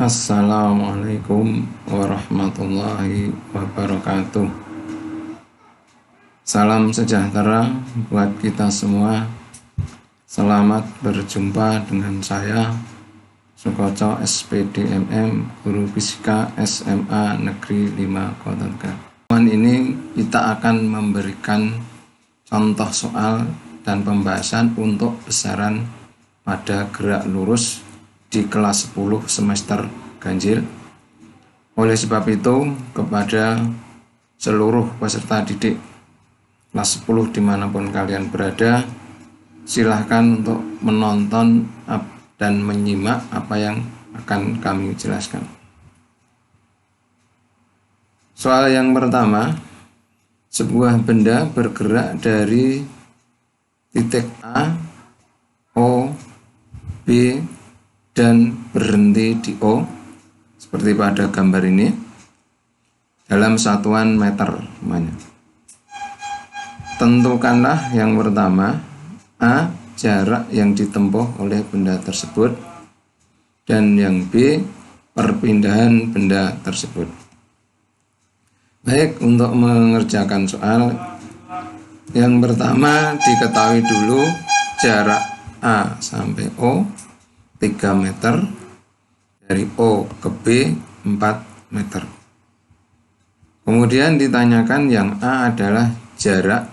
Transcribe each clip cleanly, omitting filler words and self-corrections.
Assalamualaikum warahmatullahi wabarakatuh. Salam sejahtera buat kita semua. Selamat berjumpa dengan saya Sukoco SPDMM, Guru Fisika SMA Negeri 5 Kota Tegal. Ini kita akan memberikan contoh soal dan pembahasan untuk besaran pada gerak lurus di kelas 10 semester ganjil. Oleh sebab itu, kepada seluruh peserta didik kelas 10 dimanapun kalian berada, silahkan untuk menonton dan menyimak apa yang akan kami jelaskan. Soal yang pertama, sebuah benda bergerak dari titik A, O, B, dan berhenti di O, seperti pada gambar ini, dalam satuan meter namanya. Tentukanlah yang pertama, A, jarak yang ditempuh oleh benda tersebut, dan yang B, perpindahan benda tersebut. Baik, untuk mengerjakan soal yang pertama, diketahui dulu jarak A sampai O 3 meter, dari O ke B 4 meter. Kemudian ditanyakan yang A adalah jarak,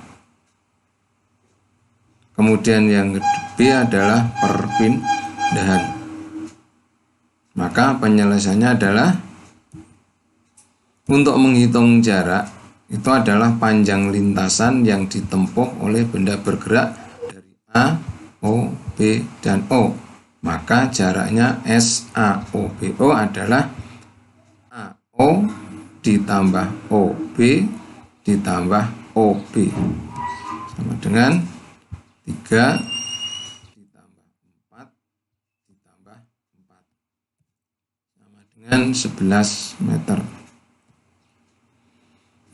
kemudian yang B adalah perpindahan. Maka penyelesaiannya adalah untuk menghitung jarak, itu adalah panjang lintasan yang ditempuh oleh benda bergerak dari A, O, B, dan O. Maka jaraknya SAOBO adalah AO ditambah OB ditambah OB, sama dengan 3 ditambah 4 ditambah 4, sama dengan 11 meter.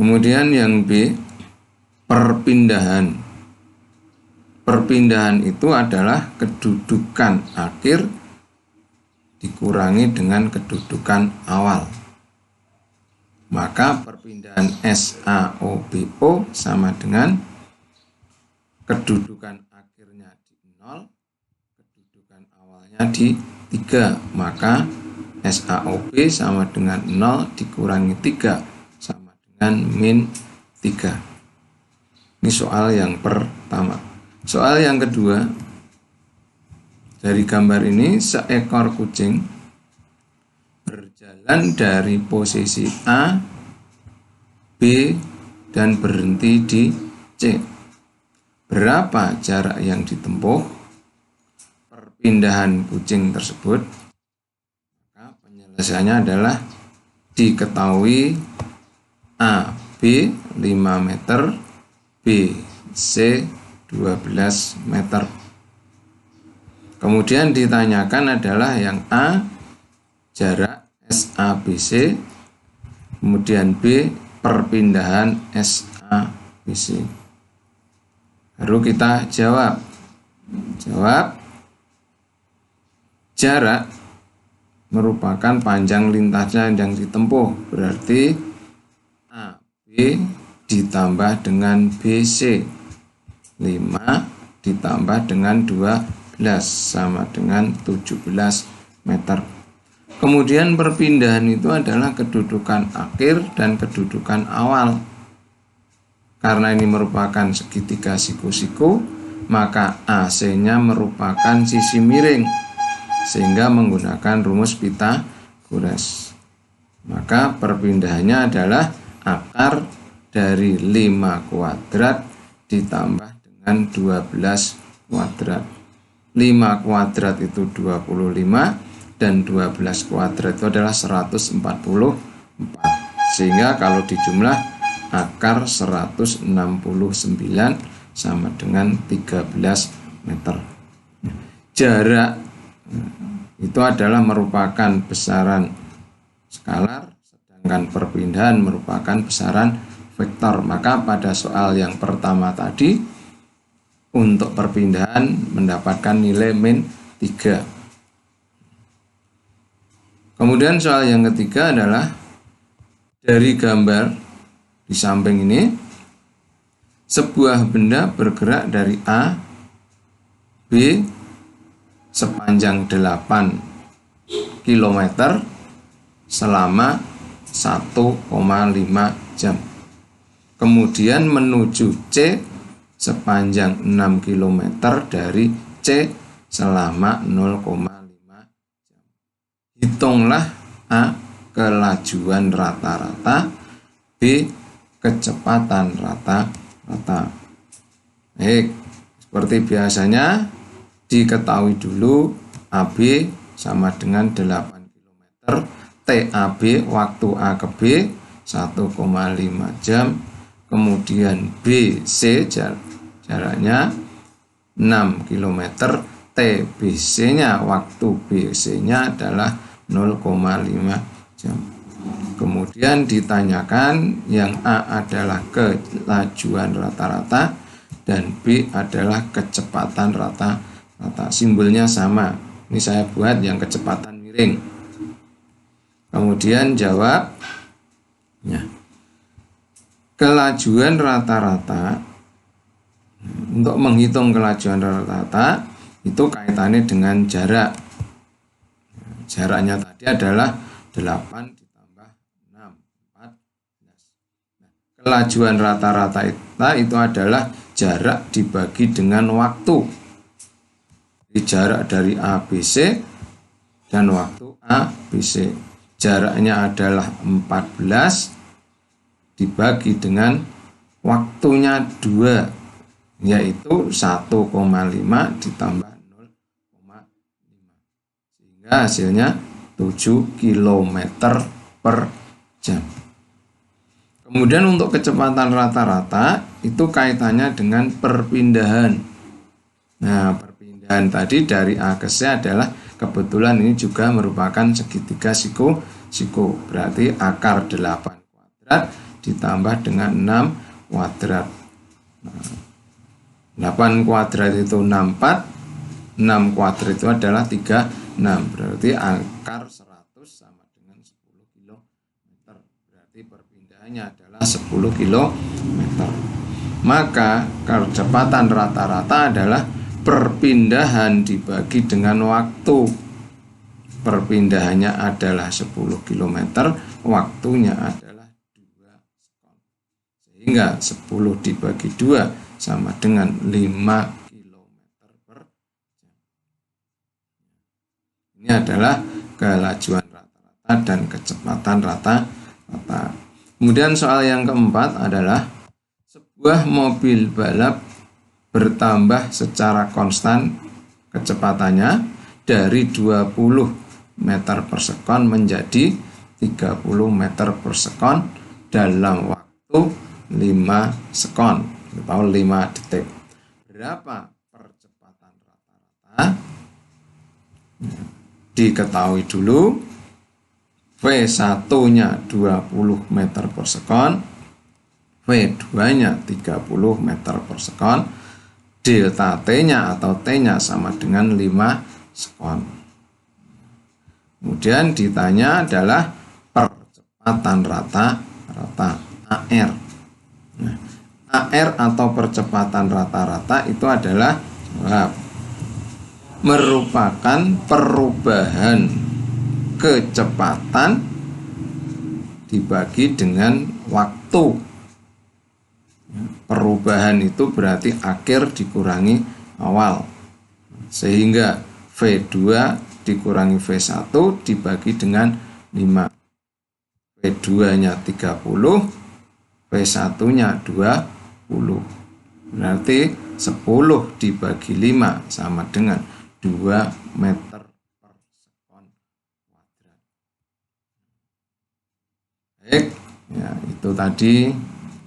Kemudian yang B, perpindahan. Perpindahan itu adalah kedudukan akhir dikurangi dengan kedudukan awal. Maka perpindahan SAOBO sama dengan kedudukan akhirnya di 0, kedudukan awalnya di 3. Maka SAOB sama dengan 0 dikurangi 3 sama dengan min 3. Ini soal yang pertama. Soal yang kedua, dari gambar ini seekor kucing berjalan dari posisi A, B, dan berhenti di C. Berapa jarak yang ditempuh perpindahan kucing tersebut? Maka penyelesaiannya adalah diketahui A, B 5 meter, B, C 12 meter. Kemudian ditanyakan adalah yang A, jarak SABC, kemudian B, perpindahan SABC. Baru kita jawab. Jarak merupakan panjang lintasnya yang ditempuh, berarti AB ditambah dengan BC, 5 ditambah dengan 12 sama dengan 17 meter. Kemudian perpindahan itu adalah kedudukan akhir dan kedudukan awal. Karena ini merupakan segitiga siku-siku, maka AC-nya merupakan sisi miring, sehingga menggunakan rumus Pythagoras. Maka perpindahannya adalah akar dari 5 kuadrat ditambah dengan 12 kuadrat. 5 kuadrat itu 25 dan 12 kuadrat itu adalah 144. Sehingga kalau dijumlah akar 169 sama dengan 13 meter. Jarak itu adalah merupakan besaran skalar, sedangkan perpindahan merupakan besaran vektor. Maka pada soal yang pertama tadi, untuk perpindahan mendapatkan nilai min 3. Kemudian soal yang ketiga adalah dari gambar di samping ini, sebuah benda bergerak dari A, B sepanjang 8 km selama 1,5 jam. Kemudian menuju C sepanjang 6 km dari C selama 0,5 jam. Hitunglah A kelajuan rata-rata, B kecepatan rata-rata. Baik, seperti biasanya diketahui dulu AB sama dengan 8 km, TAB waktu A ke B 1,5 jam, kemudian BC jaraknya 6 km, TBC-nya waktu BC-nya adalah 0,5 jam. Kemudian ditanyakan yang A adalah kelajuan rata-rata dan B adalah kecepatan rata-rata. Simbolnya sama. Ini saya buat yang kecepatan miring. Kemudian jawab. Ya. Kelajuan rata-rata, untuk menghitung kelajuan rata-rata itu kaitannya dengan jarak. Jaraknya tadi adalah 8 ditambah 6, 14. Kelajuan rata-rata itu adalah jarak dibagi dengan waktu. Jarak dari ABC dan waktu ABC. Jaraknya adalah 14 dibagi dengan waktunya 2, yaitu 1,5 ditambah 0,5. Sehingga hasilnya 7 km per jam. Kemudian untuk kecepatan rata-rata itu kaitannya dengan perpindahan. Nah, perpindahan tadi dari A ke C adalah kebetulan ini juga merupakan segitiga siko. Berarti akar 8 kuadrat ditambah dengan 6 kuadrat. Nah, 8 kuadrat itu 64, 6 kuadrat itu adalah 36. Berarti akar 100 sama dengan 10 km. Berarti perpindahannya adalah 10 km. Maka kecepatan rata-rata adalah perpindahan dibagi dengan waktu. Perpindahannya adalah 10 km, waktunya adalah 2 sekon. Sehingga 10 dibagi 2 sama dengan 5 km per jam. Ini adalah kelajuan rata-rata dan kecepatan rata-rata. Kemudian soal yang keempat adalah sebuah mobil balap bertambah secara konstan kecepatannya dari 20 meter per sekon menjadi 30 meter per sekon dalam waktu 5 sekon atau 5 detik. Berapa percepatan rata-rata? Diketahui dulu. V1-nya 20 meter per sekon, V2-nya 30 meter per sekon, delta T-nya atau T-nya sama dengan 5 sekon. Kemudian ditanya adalah percepatan rata-rata AR. Nah, AR atau percepatan rata-rata itu adalah merupakan perubahan kecepatan dibagi dengan waktu. Perubahan itu berarti akhir dikurangi awal. Sehingga V2 dikurangi V1 dibagi dengan 5. V2-nya 30, V1-nya 20. Berarti 10 dibagi 5 sama dengan 2 meter per sekon kuadrat. Baik, ya, itu tadi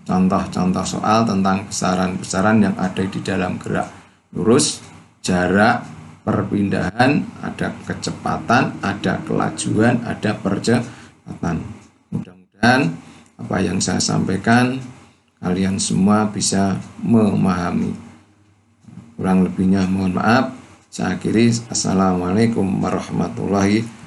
contoh-contoh soal tentang besaran-besaran yang ada di dalam gerak lurus, jarak, perpindahan, ada kecepatan, ada kelajuan, ada percepatan. Mudah-mudahan apa yang saya sampaikan kalian semua bisa memahami. Kurang lebihnya mohon maaf. Saya akhiri. Assalamualaikum warahmatullahi wabarakatuh.